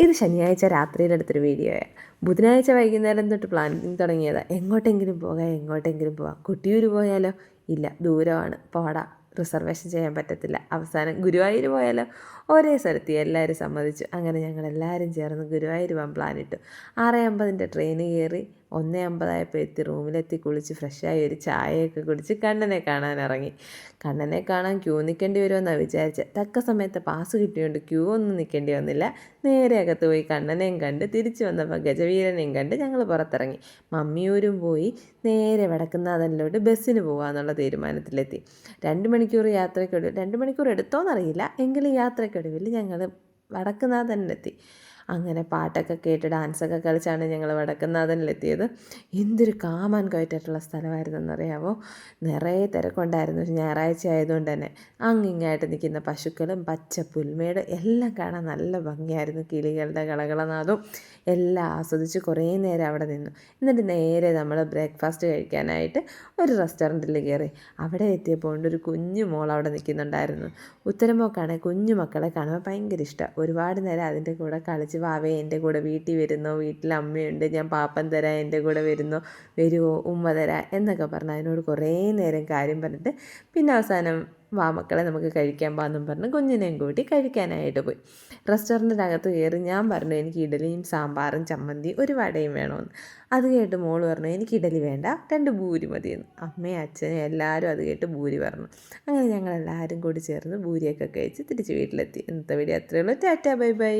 ഇത് ശനിയാഴ്ച രാത്രിയിലെടുത്തൊരു വീഡിയോയാണ്. ബുധനാഴ്ച വൈകുന്നേരം തൊട്ട് പ്ലാനിങ് തുടങ്ങിയതാണ്. എങ്ങോട്ടെങ്കിലും പോകാം. കൊട്ടിയൂർ പോയാലോ? ഇല്ല, ദൂരമാണ്, പോടാ, റിസർവേഷൻ ചെയ്യാൻ പറ്റത്തില്ല. അവസാനം ഗുരുവായൂർ പോയാലോ? ഒരേ സ്ഥലത്ത് എല്ലാവരും സമ്മതിച്ചു. അങ്ങനെ ഞങ്ങളെല്ലാവരും ചേർന്ന് ഗുരുവായൂർ പോകാൻ പ്ലാനിട്ടു. 6:50 ട്രെയിന് കയറി 1:50 എത്തി. റൂമിലെത്തി കുളിച്ച് ഫ്രഷായി ഒരു ചായയൊക്കെ കുടിച്ച് കണ്ണനെ കാണാൻ ഇറങ്ങി. കണ്ണനെ കാണാൻ ക്യൂ നിൽക്കേണ്ടി വരുമെന്നാണ് വിചാരിച്ചത്. തക്ക സമയത്ത് പാസ് കിട്ടിയോണ്ട് ക്യൂ ഒന്നും നിൽക്കേണ്ടി വന്നില്ല. നേരെ അകത്ത് പോയി കണ്ണനെയും കണ്ട് തിരിച്ചു വന്നപ്പോൾ ഗജവീരനെയും കണ്ട് ഞങ്ങൾ പുറത്തിറങ്ങി. മമ്മിയൂരും പോയി നേരെ വടക്കുന്നാഥനിലോട്ട് ബസ്സിന് പോകാമെന്നുള്ള തീരുമാനത്തിലെത്തി. 2 മണിക്കൂർ യാത്രയ്ക്കൊടുവിൽ, 2 മണിക്കൂർ എടുത്തോന്നറിയില്ല, എങ്കിലും യാത്രയ്ക്കൊടുവിൽ ഞങ്ങൾ വടക്കുന്നാഥനിലെത്തി. അങ്ങനെ പാട്ടൊക്കെ കേട്ട് ഡാൻസൊക്കെ കളിച്ചാണ് ഞങ്ങൾ വടക്കുന്നാഥനിലെത്തിയത്. എന്തൊരു കാമാൻ കയറ്റായിട്ടുള്ള സ്ഥലമായിരുന്നെന്നറിയാമോ? നിറയെ തിരക്കുണ്ടായിരുന്നു. ഞായറാഴ്ച ആയതുകൊണ്ട് തന്നെ അങ്ങിങ്ങായിട്ട് നിൽക്കുന്ന പശുക്കളും പച്ച പുൽമേട് എല്ലാം കാണാൻ നല്ല ഭംഗിയായിരുന്നു. കിളികളുടെ കളകളനാദവും എല്ലാം ആസ്വദിച്ച് കുറേ നേരം അവിടെ നിന്നു. എന്നിട്ട് നേരെ നമ്മൾ ബ്രേക്ക്ഫാസ്റ്റ് കഴിക്കാനായിട്ട് ഒരു റെസ്റ്റോറൻറ്റിൽ കയറി. അവിടെ എത്തിയപ്പോൾ ഒരു കുഞ്ഞു മോൾ അവിടെ നിൽക്കുന്നുണ്ടായിരുന്നു. ഉത്തരമോക്കാണെങ്കിൽ കുഞ്ഞു മക്കളെ കാണുമ്പോൾ ഭയങ്കര ഇഷ്ടമാണ്. ഒരുപാട് നേരം അതിൻ്റെ കൂടെ കളിച്ച്, വാവേ എൻ്റെ കൂടെ വീട്ടിൽ വരുന്നോ, വീട്ടിൽ അമ്മയുണ്ട്, ഞാൻ പാപ്പം തരാം, എൻ്റെ കൂടെ വരുന്നോ, വരുമോ, ഉമ്മ തരാം എന്നൊക്കെ പറഞ്ഞ് അതിനോട് കുറേ നേരം കാര്യം പറഞ്ഞിട്ട് പിന്നെ അവസാനം വാ മക്കളെ നമുക്ക് കഴിക്കാൻ പോകാമെന്നും പറഞ്ഞ് കുഞ്ഞിനെയും കൂട്ടി കഴിക്കാനായിട്ട് പോയി. റെസ്റ്റോറൻറ്റിനകത്ത് കയറി ഞാൻ പറഞ്ഞു എനിക്ക് ഇഡലിയും സാമ്പാറും ചമ്മന്തി ഒരു വടയും വേണമെന്ന്. അത് കേട്ട് മോള് പറഞ്ഞു എനിക്ക് ഇഡലി വേണ്ട, 2 ഭൂരി മതിയെന്ന്. അമ്മയും അച്ഛനും എല്ലാവരും അത് കേട്ട് ഭൂരി പറഞ്ഞു. അങ്ങനെ ഞങ്ങളെല്ലാവരും കൂടി ചേർന്ന് ഭൂരിയൊക്കെ കഴിച്ച് തിരിച്ച് വീട്ടിലെത്തി. ഇന്നത്തെ വീഡിയോ അത്രയേ ഉള്ളൂ. Tata, bye bye.